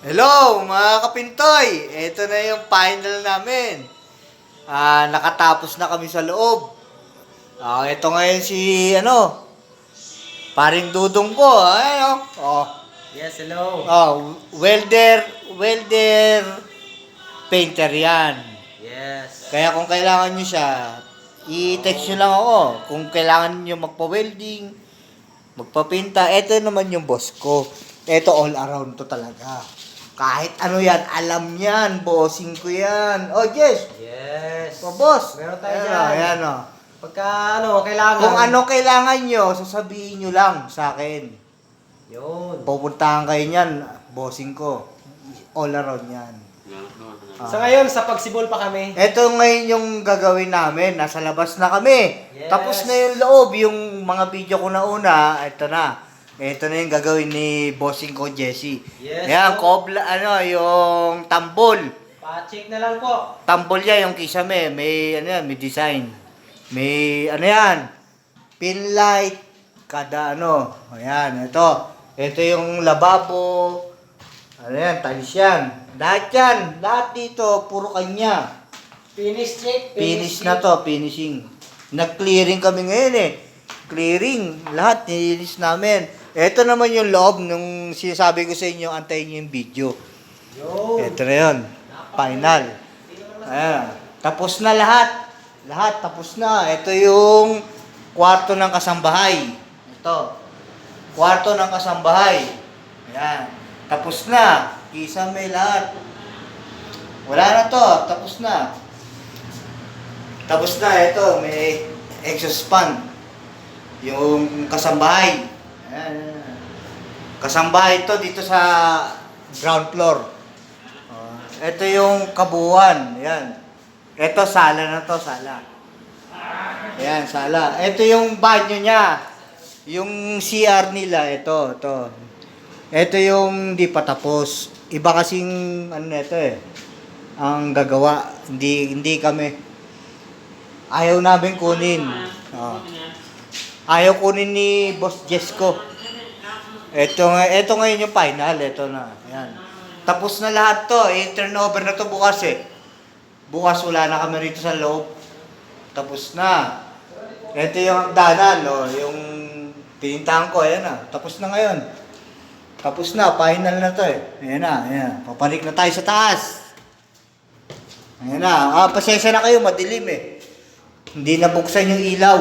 Hello mga kapintoy! Ito na yung final namin. Nakatapos na kami sa loob. Ito ngayon si paring dudong ko. Yes, hello. Welder painter yan. Yes. Kaya kung kailangan nyo siya, i-text nyo lang ako. Kung kailangan nyo magpa-welding, magpapinta, ito naman yung boss ko. Ito all around to talaga. Kahit ano yan, alam yan, bossing ko yan. Oh, Jess! Yes. Oh, boss! Meron tayo Ayan, dyan. ayan, Pagka kailangan. Kung ano kailangan nyo, sasabihin nyo lang sa akin. Yun. Pupuntahan kayo niyan, bossing ko. All around yan. Sa ngayon, sa pagsibol pa kami. Ito ngayon yung gagawin namin. Nasa labas na kami. Yes. Tapos na yung loob. Yung mga video ko na una, ito na. Ito na yung gagawin ni bossing ko, Jesse. Yes, Yan, po. yung tambol. Pa-check na lang po. Tambol yan, yung kisame. May, may design. May, yan, pin light, ayan, ito. Ito yung lababo. Tiles yan. Lahat dito, puro kanya. Finish check. Finish na to, finishing. Nag-clearing kami ngayon eh. Clearing, lahat nilinis namin. Ito naman yung loob nung sinasabi ko sa inyo, antayin nyo yung video. Yun. Ito na yun. Final. Ayan. Tapos na lahat. Lahat, tapos na. Ito yung kwarto ng kasambahay. Ito. Kwarto ng kasambahay. Ayan. Tapos na. Kisame lahat. Wala na to. Tapos na. Tapos na. Ito, may exhaust fan. Yung kasambahay. Ayan. Kasambahay to dito sa ground floor. Ito yung kabuuan. Ayan. Ito, sala na to, sala. Ayan, sala. Ito yung banyo niya. Yung CR nila, ito. Ito yung di pa tapos. Iba kasing, ito ang gagawa. Hindi kami. Ayaw namin kunin. Ayaw kunin ni Boss Jesco. Ito ngayon yung final. Ito na. Ayan. Tapos na lahat to. Turnover na to bukas eh. Bukas wala na kami rito sa loob. Tapos na. Ito yung hagdanan. Yung pinintahan ko. Ayan na. Tapos na ngayon. Tapos na. Final na to eh. Ayan na. Ayan. Papanik na tayo sa taas. Ayan na. Pasensya na kayo. Madilim eh. Hindi nabuksan yung ilaw.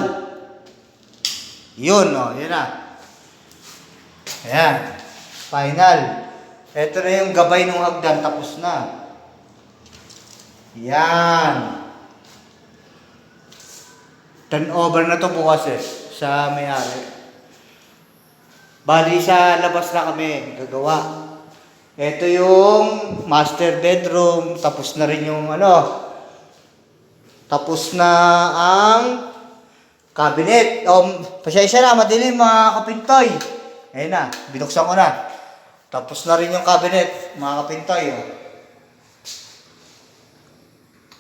Yun, yan na. Ayan. Final. Ito na yung gabay ng hagdan. Tapos na. Yan. Turnover na to bukas eh. Sa may-ari. Bali sa labas na kami. Gagawa. Ito yung master bedroom. Tapos na rin yung Tapos na ang cabinet. Pasensya na, madilim mga kapintoy. Ayun na, binuksan ko na. Tapos na rin yung cabinet, mga kapintoy.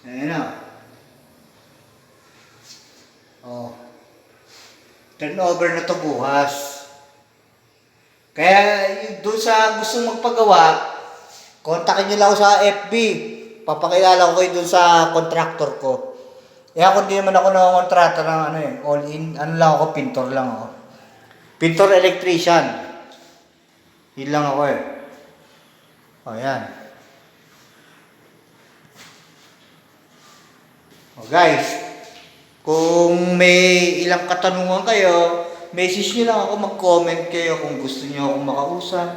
Ayun na. Turnover na to bukas. Kaya doon sa gusto magpagawa, kontakin nyo lang ako sa FB. Papakilala ko kayo doon sa contractor ko. Ako hindi naman ako nakakontrata ng all in, lang ako, pintor lang ako. Pintor electrician. Yun lang ako eh. Yan. Guys, kung may ilang katanungan kayo, message nyo lang ako, mag-comment kayo kung gusto nyo akong makausap.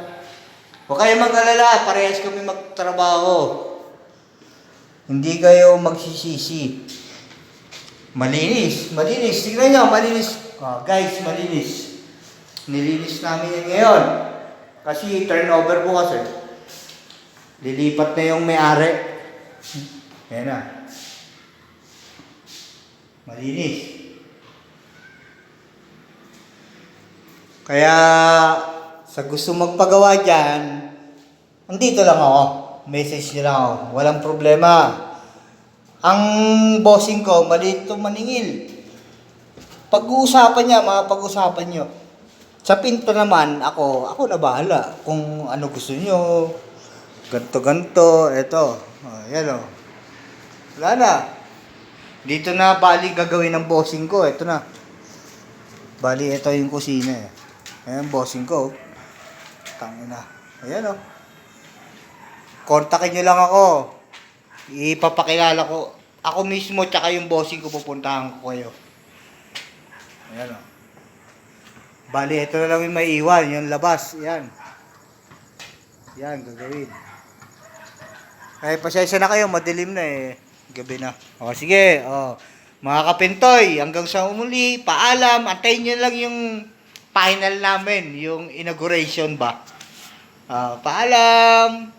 Huwag kayo mag-alala, parehas kami magtrabaho. Hindi kayo magsisisi. Malinis. Tignan nyo, malinis. Guys, malinis. Nilinis namin yan ngayon. Kasi turnover bukas eh. Lilipat na yung may-ari. Ayan na. Malinis. Kaya, sa gusto magpagawa dyan, andito lang ako. Message nyo lang ako. Walang problema. Ang bossing ko, maliit to maningil. Pag-uusapan niya, pag-uusapan nyo. Sa pinto naman, ako na bahala. Kung ano gusto nyo, Ganto. Ito. Oh, yan o. Wala na. Dito na bali gagawin ng bossing ko. Ito na. Bali, ito yung kusina eh. Ayan, bossing ko. Tangina. Ayan o. Kontakin nyo lang ako. Ipapakilala ko. Ako mismo, tsaka yung bossing ko, pupuntahan ko kayo. Ayan o. Bali, ito na lang yung may iwan. Yung labas. Yan. Yan, gagawin. Ay, pasensya na kayo. Madilim na eh. Gabi na. O, sige. O. Mga kapintoy, hanggang sa umuli, paalam. Antayin nyo lang yung final namin. Yung inauguration ba. Paalam.